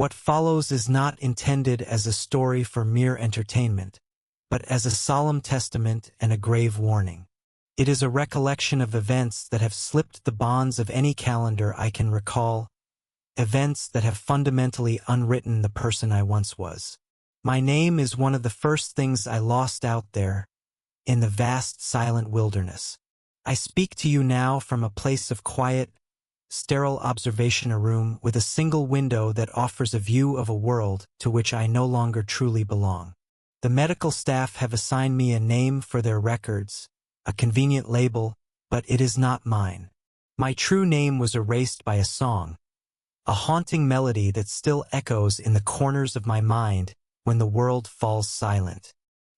What follows is not intended as a story for mere entertainment, but as a solemn testament and a grave warning. It is a recollection of events that have slipped the bonds of any calendar I can recall, events that have fundamentally unwritten the person I once was. My name is one of the first things I lost out there, in the vast silent wilderness. I speak to you now from a place of quiet, sterile observation, a room with a single window that offers a view of a world to which I no longer truly belong. The medical staff have assigned me a name for their records, a convenient label, but it is not mine. My true name was erased by a song, a haunting melody that still echoes in the corners of my mind when the world falls silent.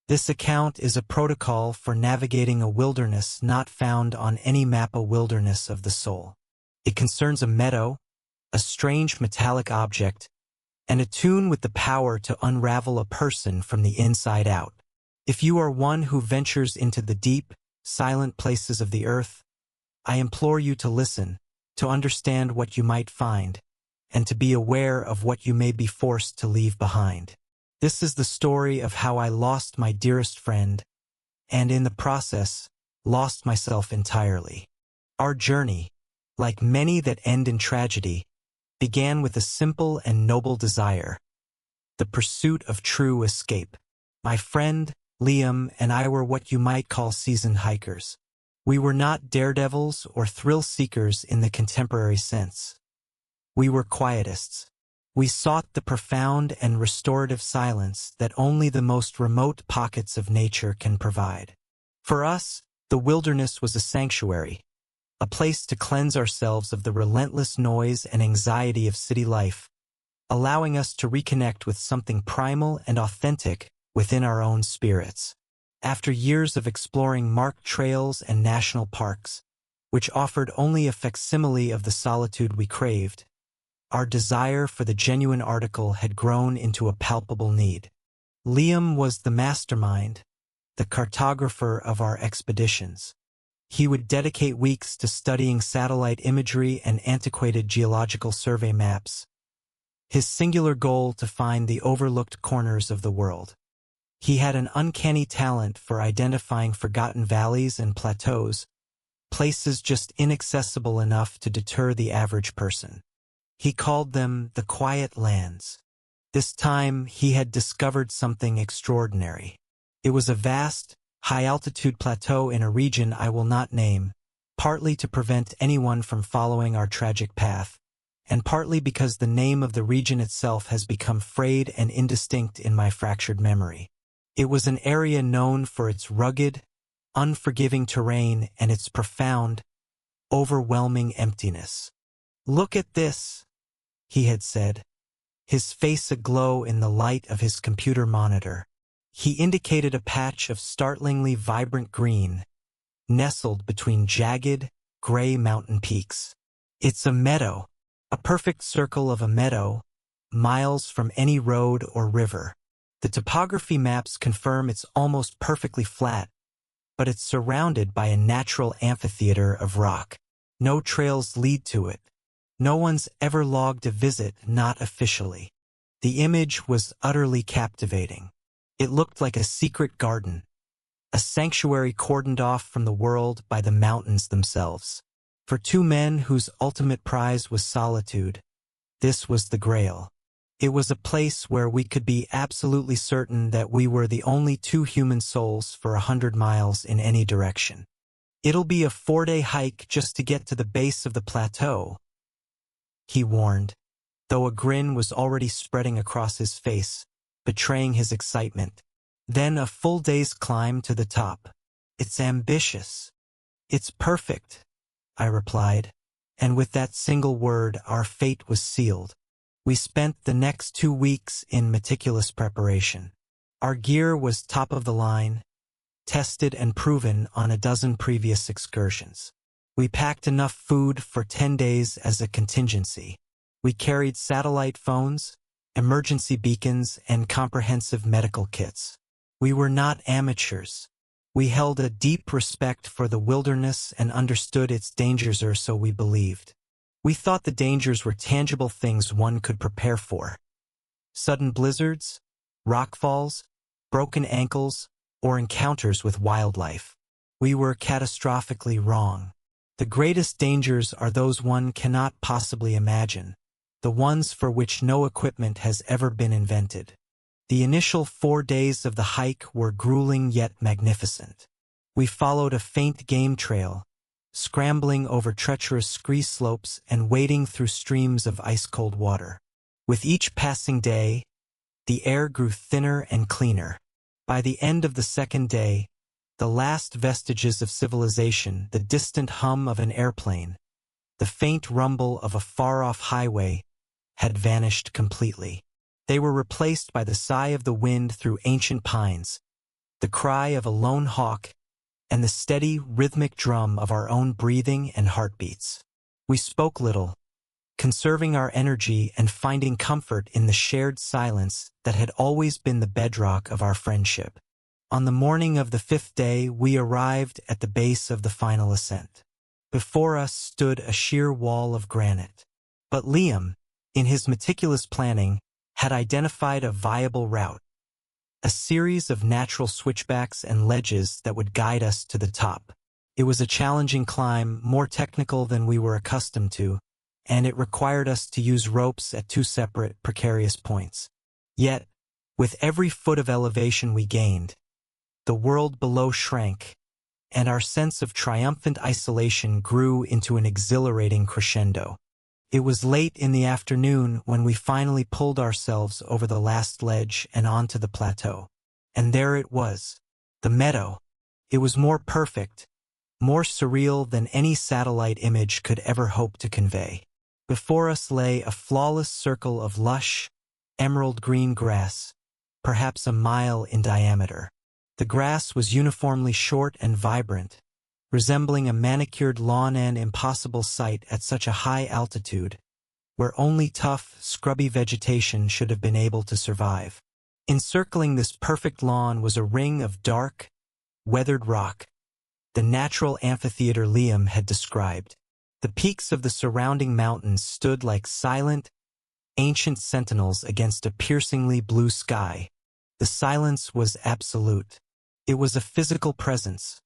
This account is a protocol for navigating a wilderness not found on any map, a wilderness of the soul. It concerns a meadow, a strange metallic object, and a tune with the power to unravel a person from the inside out. If you are one who ventures into the deep, silent places of the earth, I implore you to listen, to understand what you might find, and to be aware of what you may be forced to leave behind. This is the story of how I lost my dearest friend, and in the process, lost myself entirely. Our journey, like many that end in tragedy, began with a simple and noble desire, the pursuit of true escape. My friend, Liam, and I were what you might call seasoned hikers. We were not daredevils or thrill-seekers in the contemporary sense. We were quietists. We sought the profound and restorative silence that only the most remote pockets of nature can provide. For us, the wilderness was a sanctuary, a place to cleanse ourselves of the relentless noise and anxiety of city life, allowing us to reconnect with something primal and authentic within our own spirits. After years of exploring marked trails and national parks, which offered only a facsimile of the solitude we craved, our desire for the genuine article had grown into a palpable need. Liam was the mastermind, the cartographer of our expeditions. He would dedicate weeks to studying satellite imagery and antiquated geological survey maps, his singular goal to find the overlooked corners of the world. He had an uncanny talent for identifying forgotten valleys and plateaus, places just inaccessible enough to deter the average person. He called them the quiet lands. This time he had discovered something extraordinary. It was a vast, high-altitude plateau in a region I will not name, partly to prevent anyone from following our tragic path, and partly because the name of the region itself has become frayed and indistinct in my fractured memory. It was an area known for its rugged, unforgiving terrain and its profound, overwhelming emptiness. "Look at this," he had said, his face aglow in the light of his computer monitor. He indicated a patch of startlingly vibrant green, nestled between jagged, gray mountain peaks. "It's a meadow, a perfect circle of a meadow, miles from any road or river. The topography maps confirm it's almost perfectly flat, but it's surrounded by a natural amphitheater of rock. No trails lead to it. No one's ever logged a visit, not officially." The image was utterly captivating. It looked like a secret garden, a sanctuary cordoned off from the world by the mountains themselves. For two men whose ultimate prize was solitude, this was the Grail. It was a place where we could be absolutely certain that we were the only two human souls for 100 miles in any direction. "It'll be a 4-day hike just to get to the base of the plateau," he warned, though a grin was already spreading across his face, betraying his excitement. "Then a full day's climb to the top. It's ambitious." "It's perfect," I replied, and with that single word our fate was sealed. We spent the next 2 weeks in meticulous preparation. Our gear was top of the line, tested and proven on a dozen previous excursions. We packed enough food for 10 days as a contingency. We carried satellite phones, emergency beacons, and comprehensive medical kits. We were not amateurs. We held a deep respect for the wilderness and understood its dangers, or so we believed. We thought the dangers were tangible things one could prepare for. Sudden blizzards, rockfalls, broken ankles, or encounters with wildlife. We were catastrophically wrong. The greatest dangers are those one cannot possibly imagine, the ones for which no equipment has ever been invented. The initial 4 days of the hike were grueling yet magnificent. We followed a faint game trail, scrambling over treacherous scree slopes and wading through streams of ice-cold water. With each passing day, the air grew thinner and cleaner. By the end of the second day, the last vestiges of civilization, the distant hum of an airplane, the faint rumble of a far-off highway, had vanished completely. They were replaced by the sigh of the wind through ancient pines, the cry of a lone hawk, and the steady, rhythmic drum of our own breathing and heartbeats. We spoke little, conserving our energy and finding comfort in the shared silence that had always been the bedrock of our friendship. On the morning of the 5th day, we arrived at the base of the final ascent. Before us stood a sheer wall of granite. But Liam, in his meticulous planning, had identified a viable route, a series of natural switchbacks and ledges that would guide us to the top. It was a challenging climb, more technical than we were accustomed to, and it required us to use ropes at 2 separate, precarious points. Yet, with every foot of elevation we gained, the world below shrank, and our sense of triumphant isolation grew into an exhilarating crescendo. It was late in the afternoon when we finally pulled ourselves over the last ledge and onto the plateau. And there it was, the meadow. It was more perfect, more surreal than any satellite image could ever hope to convey. Before us lay a flawless circle of lush, emerald green grass, perhaps a mile in diameter. The grass was uniformly short and vibrant, resembling a manicured lawn, an impossible sight at such a high altitude, where only tough, scrubby vegetation should have been able to survive. Encircling this perfect lawn was a ring of dark, weathered rock, the natural amphitheater Liam had described. The peaks of the surrounding mountains stood like silent, ancient sentinels against a piercingly blue sky. The silence was absolute. It was a physical presence,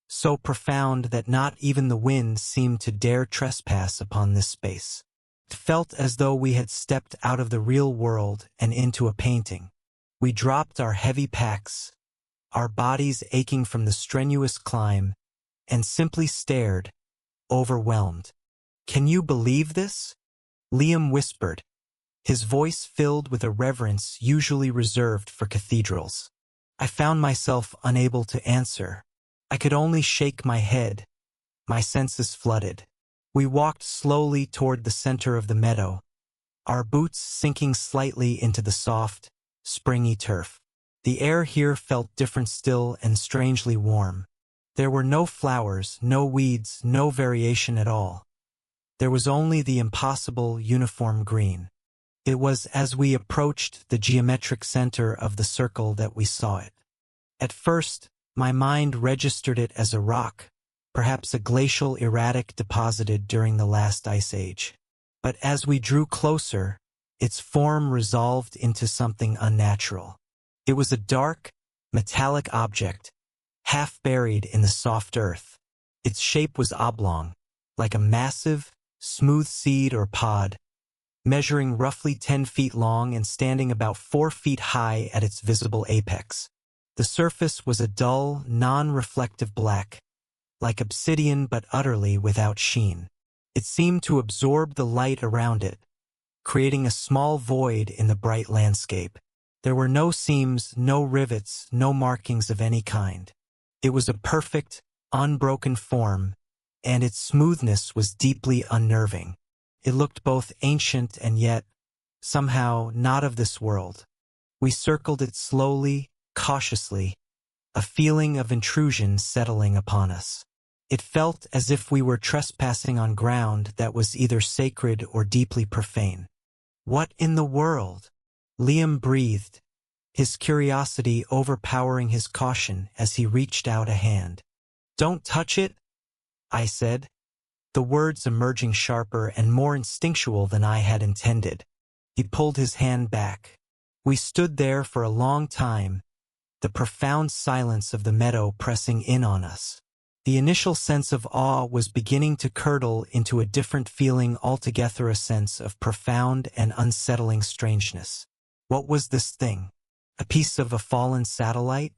so profound that not even the wind seemed to dare trespass upon this space. It felt as though we had stepped out of the real world and into a painting. We dropped our heavy packs, our bodies aching from the strenuous climb, and simply stared, overwhelmed. "Can you believe this?" Liam whispered, his voice filled with a reverence usually reserved for cathedrals. I found myself unable to answer. I could only shake my head, my senses flooded. We walked slowly toward the center of the meadow, our boots sinking slightly into the soft, springy turf. The air here felt different still and strangely warm. There were no flowers, no weeds, no variation at all. There was only the impossible uniform green. It was as we approached the geometric center of the circle that we saw it. At first, my mind registered it as a rock, perhaps a glacial erratic deposited during the last ice age. But as we drew closer, its form resolved into something unnatural. It was a dark, metallic object, half buried in the soft earth. Its shape was oblong, like a massive, smooth seed or pod, measuring roughly 10 feet long and standing about 4 feet high at its visible apex. The surface was a dull, non-reflective black, like obsidian but utterly without sheen. It seemed to absorb the light around it, creating a small void in the bright landscape. There were no seams, no rivets, no markings of any kind. It was a perfect, unbroken form, and its smoothness was deeply unnerving. It looked both ancient and yet, somehow, not of this world. We circled it slowly, cautiously, a feeling of intrusion settling upon us. It felt as if we were trespassing on ground that was either sacred or deeply profane. "What in the world?" Liam breathed, his curiosity overpowering his caution as he reached out a hand. "Don't touch it," I said, the words emerging sharper and more instinctual than I had intended. He pulled his hand back. We stood there for a long time, the profound silence of the meadow pressing in on us. The initial sense of awe was beginning to curdle into a different feeling altogether, a sense of profound and unsettling strangeness. What was this thing? A piece of a fallen satellite?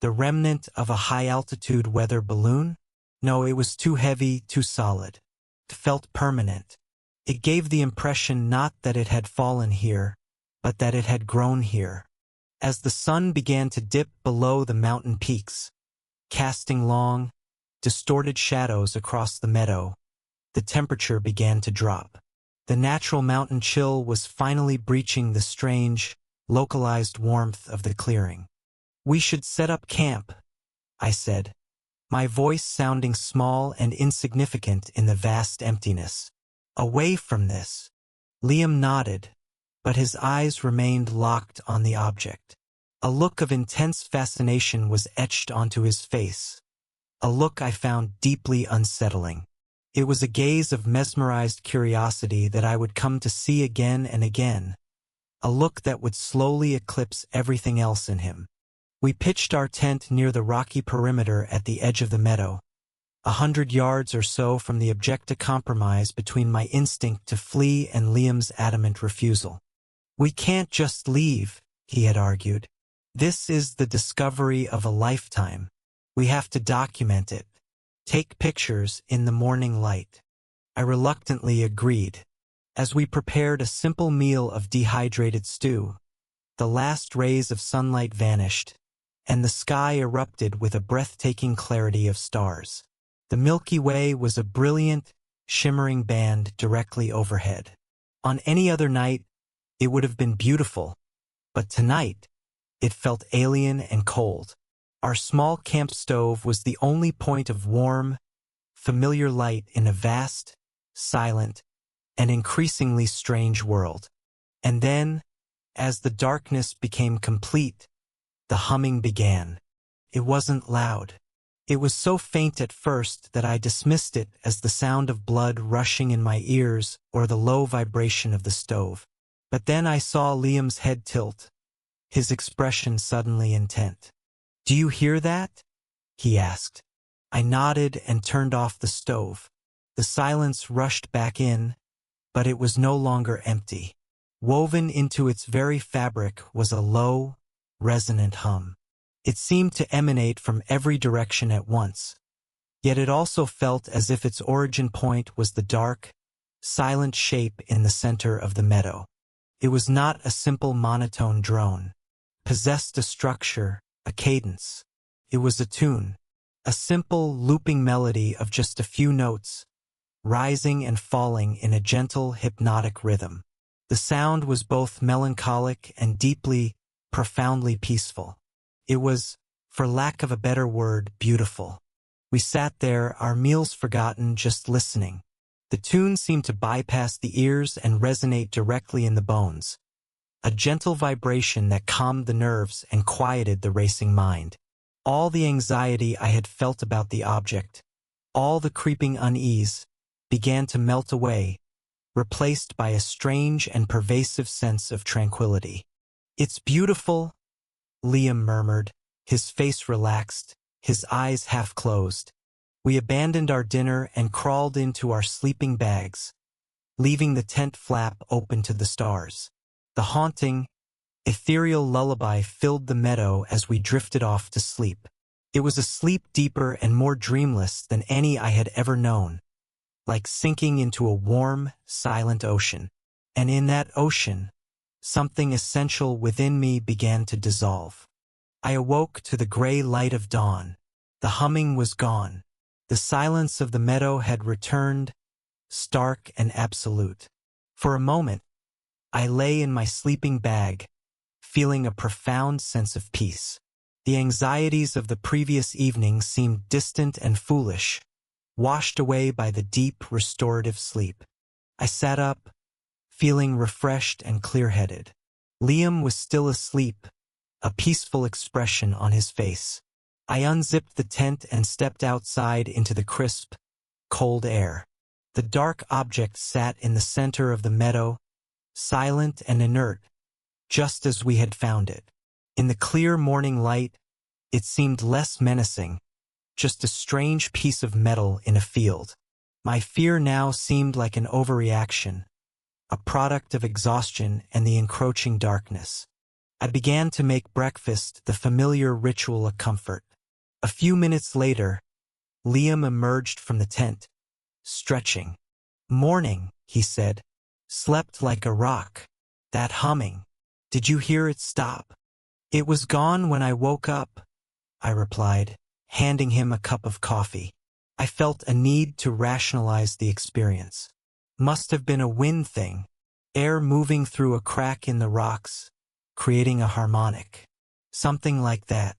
The remnant of a high-altitude weather balloon? No, it was too heavy, too solid. It felt permanent. It gave the impression not that it had fallen here, but that it had grown here. As the sun began to dip below the mountain peaks, casting long, distorted shadows across the meadow, the temperature began to drop. The natural mountain chill was finally breaching the strange, localized warmth of the clearing. "We should set up camp," I said, my voice sounding small and insignificant in the vast emptiness. "Away from this." Liam nodded, but his eyes remained locked on the object. A look of intense fascination was etched onto his face, a look I found deeply unsettling. It was a gaze of mesmerized curiosity that I would come to see again and again, a look that would slowly eclipse everything else in him. We pitched our tent near the rocky perimeter at the edge of the meadow, 100 yards or so from the objective compromise between my instinct to flee and Liam's adamant refusal. "We can't just leave," he had argued. "This is the discovery of a lifetime. We have to document it. Take pictures in the morning light." I reluctantly agreed. As we prepared a simple meal of dehydrated stew, the last rays of sunlight vanished, and the sky erupted with a breathtaking clarity of stars. The Milky Way was a brilliant, shimmering band directly overhead. On any other night, it would have been beautiful, but tonight, it felt alien and cold. Our small camp stove was the only point of warm, familiar light in a vast, silent, and increasingly strange world. And then, as the darkness became complete, the humming began. It wasn't loud. It was so faint at first that I dismissed it as the sound of blood rushing in my ears or the low vibration of the stove. But then I saw Liam's head tilt, his expression suddenly intent. "Do you hear that?" he asked. I nodded and turned off the stove. The silence rushed back in, but it was no longer empty. Woven into its very fabric was a low, resonant hum. It seemed to emanate from every direction at once, yet it also felt as if its origin point was the dark, silent shape in the center of the meadow. It was not a simple monotone drone, possessed a structure, a cadence. It was a tune, a simple looping melody of just a few notes, rising and falling in a gentle, hypnotic rhythm. The sound was both melancholic and deeply, profoundly peaceful. It was, for lack of a better word, beautiful. We sat there, our meals forgotten, just listening. The tune seemed to bypass the ears and resonate directly in the bones, a gentle vibration that calmed the nerves and quieted the racing mind. All the anxiety I had felt about the object, all the creeping unease, began to melt away, replaced by a strange and pervasive sense of tranquility. "It's beautiful," Liam murmured, his face relaxed, his eyes half closed. We abandoned our dinner and crawled into our sleeping bags, leaving the tent flap open to the stars. The haunting, ethereal lullaby filled the meadow as we drifted off to sleep. It was a sleep deeper and more dreamless than any I had ever known, like sinking into a warm, silent ocean. And in that ocean, something essential within me began to dissolve. I awoke to the gray light of dawn. The humming was gone. The silence of the meadow had returned, stark and absolute. For a moment, I lay in my sleeping bag, feeling a profound sense of peace. The anxieties of the previous evening seemed distant and foolish, washed away by the deep, restorative sleep. I sat up, feeling refreshed and clear-headed. Liam was still asleep, a peaceful expression on his face. I unzipped the tent and stepped outside into the crisp, cold air. The dark object sat in the center of the meadow, silent and inert, just as we had found it. In the clear morning light, it seemed less menacing, just a strange piece of metal in a field. My fear now seemed like an overreaction, a product of exhaustion and the encroaching darkness. I began to make breakfast, the familiar ritual of comfort. A few minutes later, Liam emerged from the tent, stretching. "Morning," he said. "Slept like a rock. That humming. Did you hear it stop?" "It was gone when I woke up," I replied, handing him a cup of coffee. I felt a need to rationalize the experience. Must have been a wind thing, air moving through a crack in the rocks, creating a harmonic. Something like that.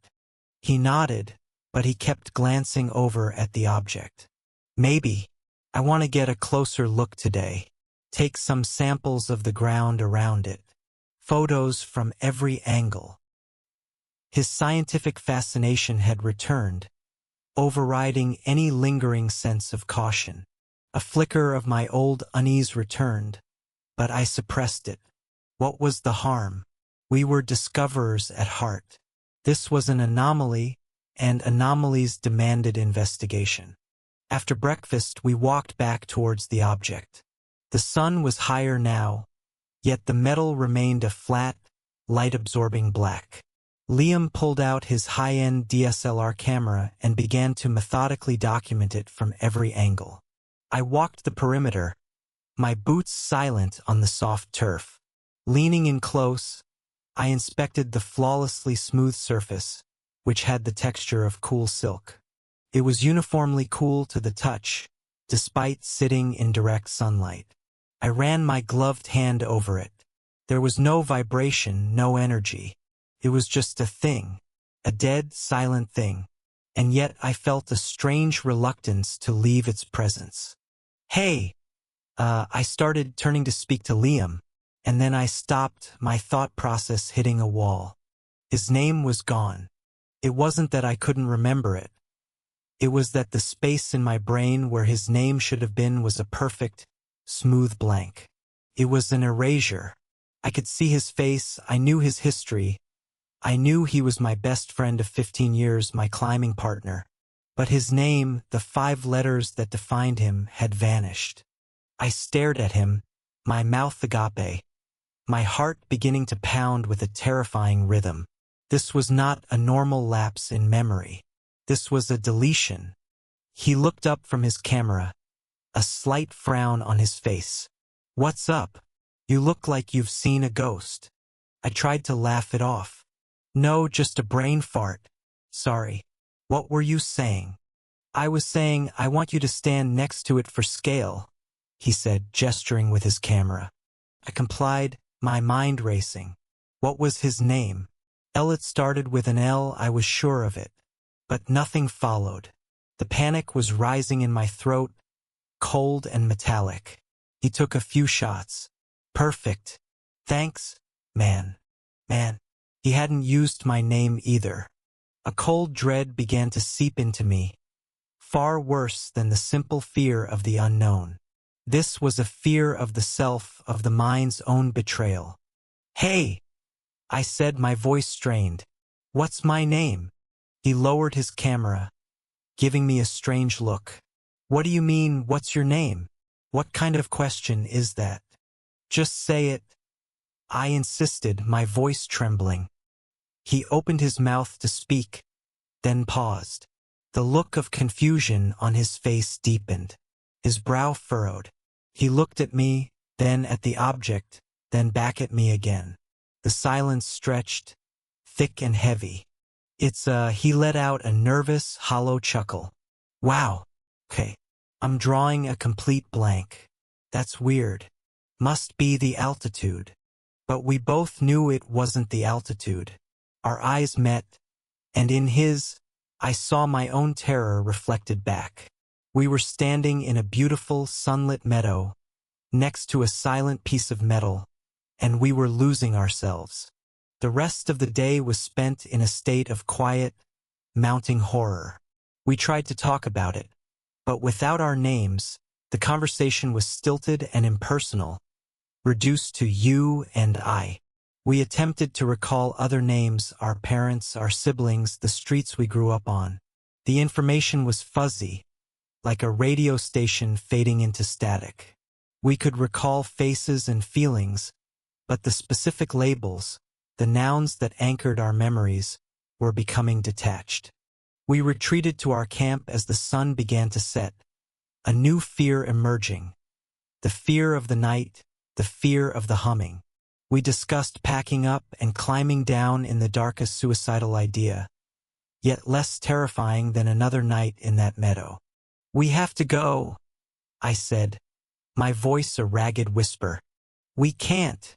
He nodded, but he kept glancing over at the object. "Maybe. I want to get a closer look today. Take some samples of the ground around it. Photos from every angle." His scientific fascination had returned, overriding any lingering sense of caution. A flicker of my old unease returned, but I suppressed it. What was the harm? We were discoverers at heart. This was an anomaly, and anomalies demanded investigation. After breakfast, we walked back towards the object. The sun was higher now, yet the metal remained a flat, light-absorbing black. Liam pulled out his high-end DSLR camera and began to methodically document it from every angle. I walked the perimeter, my boots silent on the soft turf. Leaning in close, I inspected the flawlessly smooth surface, which had the texture of cool silk. It was uniformly cool to the touch, despite sitting in direct sunlight. I ran my gloved hand over it. There was no vibration, no energy. It was just a thing, a dead, silent thing, and yet I felt a strange reluctance to leave its presence. "Hey!" I started turning to speak to Liam, and then I stopped, my thought process hitting a wall. His name was gone. It wasn't that I couldn't remember it. It was that the space in my brain where his name should have been was a perfect, smooth blank. It was an erasure. I could see his face, I knew his history. I knew he was my best friend of 15 years, my climbing partner. But his name, the 5 letters that defined him, had vanished. I stared at him, my mouth agape, my heart beginning to pound with a terrifying rhythm. This was not a normal lapse in memory. This was a deletion. He looked up from his camera, a slight frown on his face. "What's up? You look like you've seen a ghost." I tried to laugh it off. "No, just a brain fart. Sorry." "What were you saying?" "I was saying I want you to stand next to it for scale," he said, gesturing with his camera. I complied, my mind racing. What was his name? It started with an L, I was sure of it. But nothing followed. The panic was rising in my throat, cold and metallic. He took a few shots. "Perfect. Thanks, man." Man. He hadn't used my name either. A cold dread began to seep into me, far worse than the simple fear of the unknown. This was a fear of the self, of the mind's own betrayal. "Hey!" I said, my voice strained. "What's my name?" He lowered his camera, giving me a strange look. "What do you mean, what's your name? What kind of question is that?" "Just say it," I insisted, my voice trembling. He opened his mouth to speak, then paused. The look of confusion on his face deepened. His brow furrowed. He looked at me, then at the object, then back at me again. The silence stretched, thick and heavy. He let out a nervous, hollow chuckle. "Wow. Okay. I'm drawing a complete blank. That's weird. Must be the altitude." But we both knew it wasn't the altitude. Our eyes met, and in his, I saw my own terror reflected back. We were standing in a beautiful, sunlit meadow, next to a silent piece of metal, and we were losing ourselves. The rest of the day was spent in a state of quiet, mounting horror. We tried to talk about it, but without our names, the conversation was stilted and impersonal, reduced to you and I. We attempted to recall other names, our parents, our siblings, the streets we grew up on. The information was fuzzy, like a radio station fading into static. We could recall faces and feelings, but the specific labels, the nouns that anchored our memories, were becoming detached. We retreated to our camp as the sun began to set, a new fear emerging. The fear of the night, the fear of the humming. We discussed packing up and climbing down in the darkest suicidal idea, yet less terrifying than another night in that meadow. "We have to go," I said, my voice a ragged whisper. "We can't,"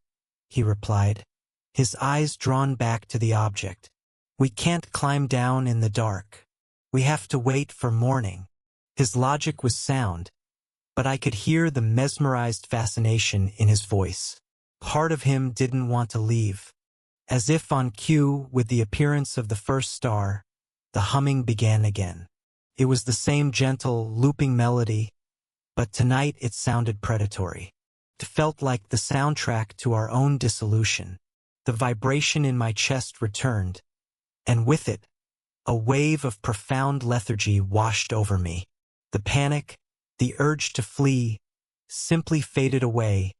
he replied, his eyes drawn back to the object. "We can't climb down in the dark. We have to wait for morning." His logic was sound, but I could hear the mesmerized fascination in his voice. Part of him didn't want to leave. As if on cue, with the appearance of the first star, the humming began again. It was the same gentle, looping melody, but tonight it sounded predatory. It felt like the soundtrack to our own dissolution. The vibration in my chest returned, and with it, a wave of profound lethargy washed over me. The panic, the urge to flee, simply faded away,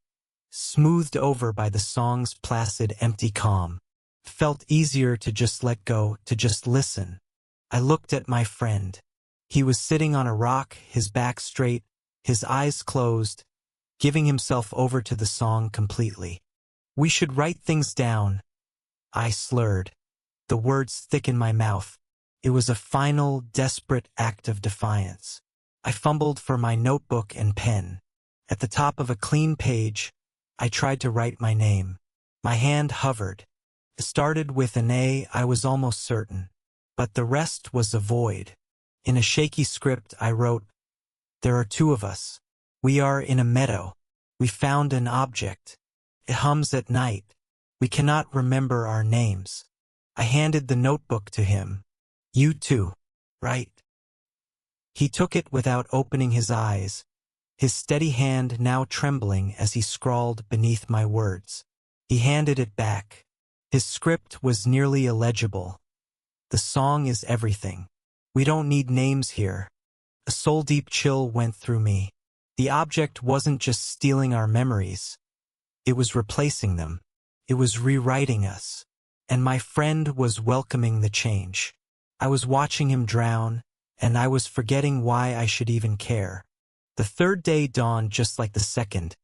smoothed over by the song's placid, empty calm. It felt easier to just let go, to just listen. I looked at my friend. He was sitting on a rock, his back straight, his eyes closed, giving himself over to the song completely. "We should write things down," I slurred, the words thick in my mouth. It was a final, desperate act of defiance. I fumbled for my notebook and pen. At the top of a clean page, I tried to write my name. My hand hovered. It started with an A, I was almost certain, but the rest was a void. In a shaky script, I wrote, "There are two of us. We are in a meadow. We found an object. It hums at night. We cannot remember our names." I handed the notebook to him. "You too, right?" He took it without opening his eyes, his steady hand now trembling as he scrawled beneath my words. He handed it back. His script was nearly illegible. "The song is everything. We don't need names here." A soul-deep chill went through me. The object wasn't just stealing our memories. It was replacing them. It was rewriting us. And my friend was welcoming the change. I was watching him drown, and I was forgetting why I should even care. The third day dawned just like the second.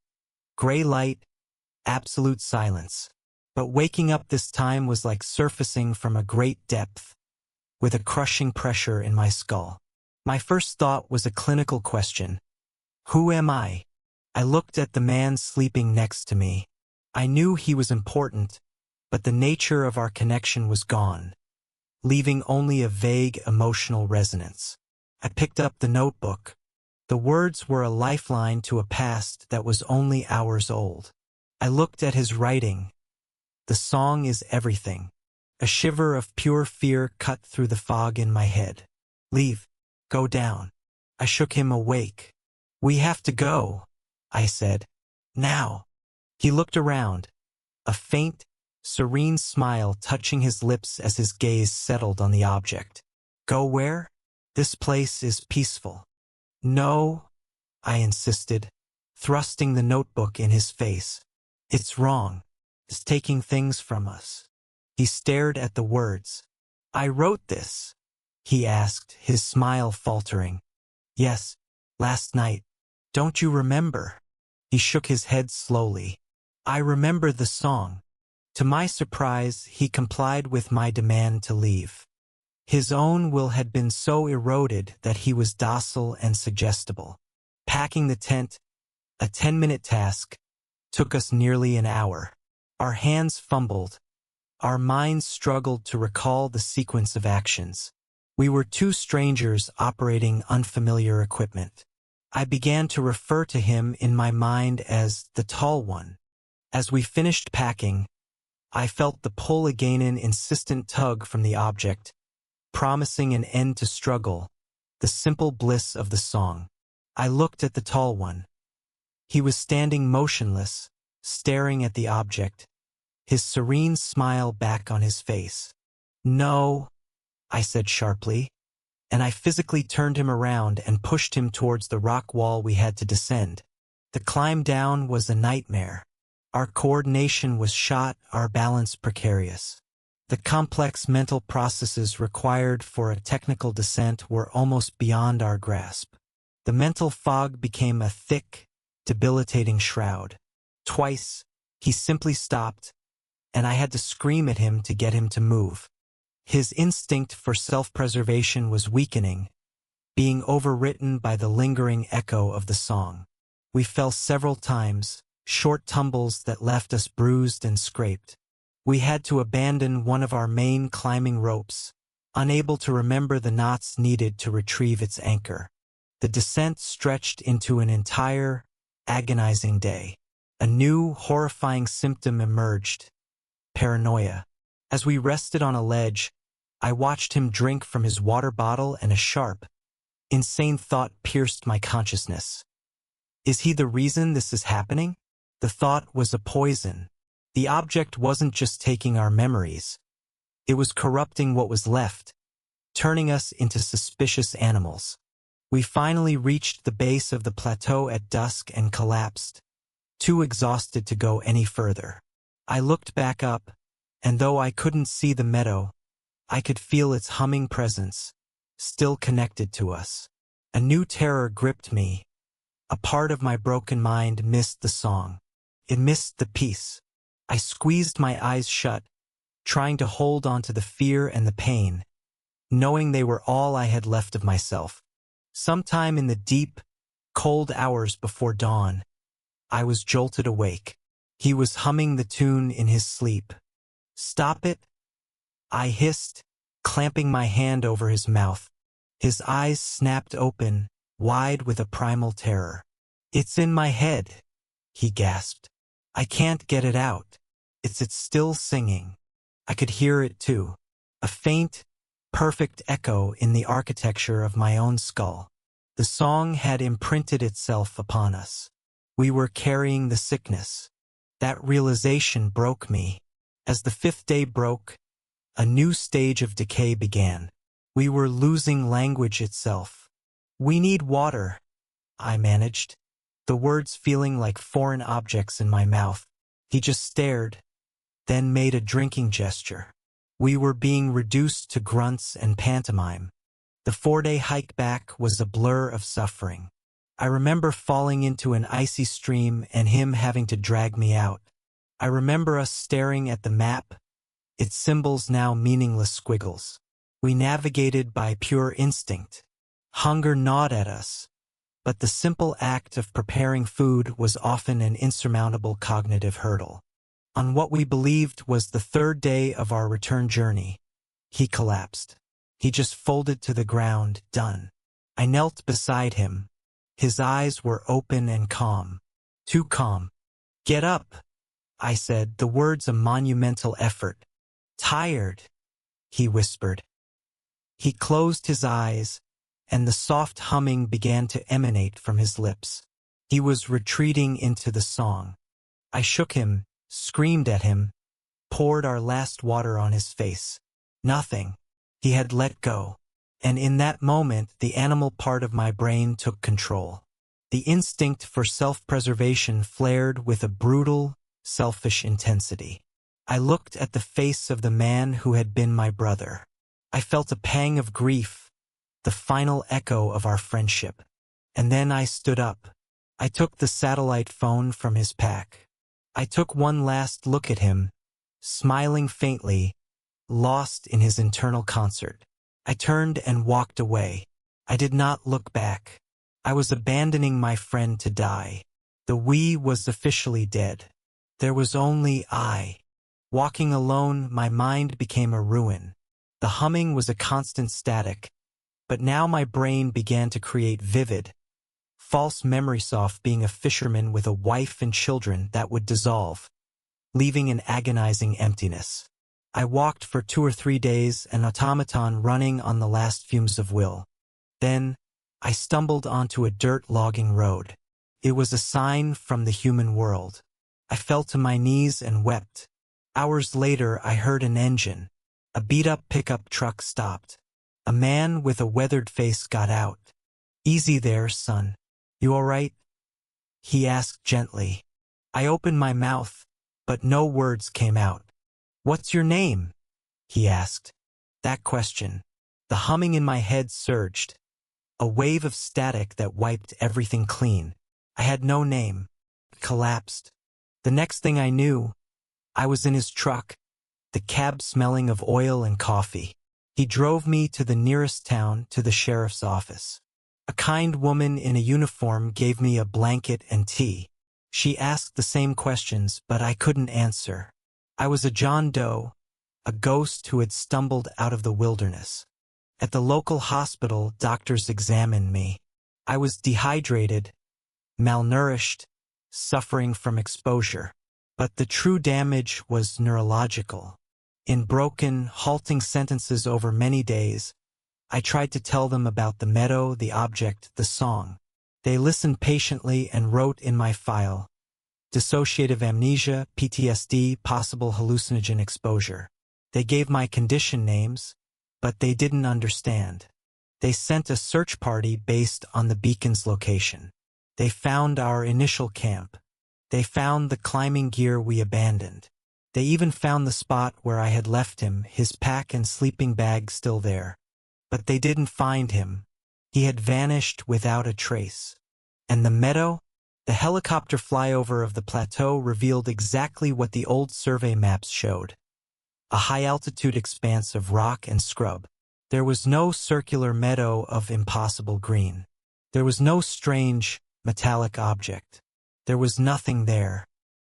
Gray light, absolute silence. But waking up this time was like surfacing from a great depth, with a crushing pressure in my skull. My first thought was a clinical question. Who am I? I looked at the man sleeping next to me. I knew he was important, but the nature of our connection was gone, leaving only a vague emotional resonance. I picked up the notebook. The words were a lifeline to a past that was only hours old. I looked at his writing. "The song is everything." A shiver of pure fear cut through the fog in my head. "Leave. Go down." I shook him awake. "We have to go," I said. "Now." He looked around, a faint, serene smile touching his lips as his gaze settled on the object. "Go where? This place is peaceful." "No," I insisted, thrusting the notebook in his face. "It's wrong. It's taking things from us." He stared at the words. "I wrote this?" he asked, his smile faltering. "Yes, last night. Don't you remember?" He shook his head slowly. "I remember the song." To my surprise, he complied with my demand to leave. His own will had been so eroded that he was docile and suggestible. Packing the tent, a 10-minute task, took us nearly an hour. Our hands fumbled. Our minds struggled to recall the sequence of actions. We were two strangers operating unfamiliar equipment. I began to refer to him in my mind as the tall one. As we finished packing, I felt the pull again, an insistent tug from the object, promising an end to struggle, the simple bliss of the song. I looked at the tall one. He was standing motionless, staring at the object, his serene smile back on his face. "No," I said sharply, and I physically turned him around and pushed him towards the rock wall we had to descend. The climb down was a nightmare. Our coordination was shot, our balance precarious. The complex mental processes required for a technical descent were almost beyond our grasp. The mental fog became a thick, debilitating shroud. Twice, he simply stopped, and I had to scream at him to get him to move. His instinct for self-preservation was weakening, being overwritten by the lingering echo of the song. We fell several times, short tumbles that left us bruised and scraped. We had to abandon one of our main climbing ropes, unable to remember the knots needed to retrieve its anchor. The descent stretched into an entire, agonizing day. A new, horrifying symptom emerged: paranoia. As we rested on a ledge, I watched him drink from his water bottle, and a sharp, insane thought pierced my consciousness. Is he the reason this is happening? The thought was a poison. The object wasn't just taking our memories. It was corrupting what was left, turning us into suspicious animals. We finally reached the base of the plateau at dusk and collapsed, too exhausted to go any further. I looked back up, and though I couldn't see the meadow, I could feel its humming presence, still connected to us. A new terror gripped me. A part of my broken mind missed the song. It missed the peace. I squeezed my eyes shut, trying to hold on to the fear and the pain, knowing they were all I had left of myself. Sometime in the deep, cold hours before dawn, I was jolted awake. He was humming the tune in his sleep. "Stop it," I hissed, clamping my hand over his mouth. His eyes snapped open, wide with a primal terror. "It's in my head," he gasped. "I can't get it out. It's still singing." I could hear it too, a faint, perfect echo in the architecture of my own skull. The song had imprinted itself upon us. We were carrying the sickness. That realization broke me. As the fifth day broke, a new stage of decay began. We were losing language itself. "We need water," I managed, the words feeling like foreign objects in my mouth. He just stared, then made a drinking gesture. We were being reduced to grunts and pantomime. The 4-day hike back was a blur of suffering. I remember falling into an icy stream and him having to drag me out. I remember us staring at the map, its symbols now meaningless squiggles. We navigated by pure instinct. Hunger gnawed at us, but the simple act of preparing food was often an insurmountable cognitive hurdle. On what we believed was the 3rd day of our return journey, he collapsed. He just folded to the ground, done. I knelt beside him. His eyes were open and calm. Too calm. "Get up," I said, the words a monumental effort. "Tired," he whispered. He closed his eyes, and the soft humming began to emanate from his lips. He was retreating into the song. I shook him, screamed at him, poured our last water on his face. Nothing. He had let go. And in that moment, the animal part of my brain took control. The instinct for self-preservation flared with a brutal, selfish intensity. I looked at the face of the man who had been my brother. I felt a pang of grief, the final echo of our friendship. And then I stood up. I took the satellite phone from his pack. I took one last look at him, smiling faintly, lost in his internal concert. I turned and walked away. I did not look back. I was abandoning my friend to die. The we was officially dead. There was only I. Walking alone, my mind became a ruin. The humming was a constant static, but now my brain began to create vivid, false memories of being a fisherman with a wife and children that would dissolve, leaving an agonizing emptiness. I walked for 2 or 3 days, an automaton running on the last fumes of will. Then, I stumbled onto a dirt logging road. It was a sign from the human world. I fell to my knees and wept. Hours later, I heard an engine. A beat-up pickup truck stopped. A man with a weathered face got out. "Easy there, son. You all right?" he asked gently. I opened my mouth, but no words came out. "What's your name?" he asked. That question, the humming in my head surged. A wave of static that wiped everything clean. I had no name. Collapsed. The next thing I knew, I was in his truck, the cab smelling of oil and coffee. He drove me to the nearest town, to the sheriff's office. A kind woman in a uniform gave me a blanket and tea. She asked the same questions, but I couldn't answer. I was a John Doe, a ghost who had stumbled out of the wilderness. At the local hospital, doctors examined me. I was dehydrated, malnourished, suffering from exposure. But the true damage was neurological. In broken, halting sentences over many days, I tried to tell them about the meadow, the object, the song. They listened patiently and wrote in my file: dissociative amnesia, PTSD, possible hallucinogen exposure. They gave my condition names, but they didn't understand. They sent a search party based on the beacon's location. They found our initial camp. They found the climbing gear we abandoned. They even found the spot where I had left him, his pack and sleeping bag still there. But they didn't find him. He had vanished without a trace. And the meadow? The helicopter flyover of the plateau revealed exactly what the old survey maps showed: a high-altitude expanse of rock and scrub. There was no circular meadow of impossible green. There was no strange, metallic object. There was nothing there.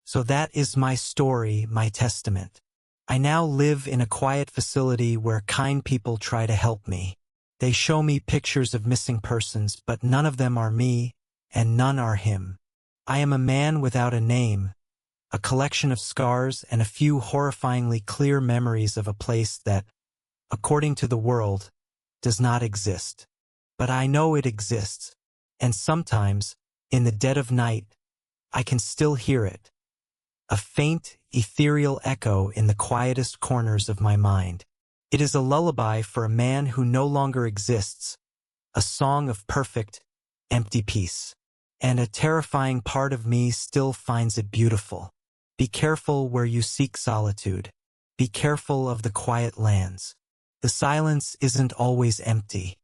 So that is my story, my testament. I now live in a quiet facility where kind people try to help me. They show me pictures of missing persons, but none of them are me, and none are him. I am a man without a name, a collection of scars and a few horrifyingly clear memories of a place that, according to the world, does not exist. But I know it exists, and sometimes, in the dead of night, I can still hear it. A faint, ethereal echo in the quietest corners of my mind. It is a lullaby for a man who no longer exists, a song of perfect, empty peace. And a terrifying part of me still finds it beautiful. Be careful where you seek solitude. Be careful of the quiet lands. The silence isn't always empty.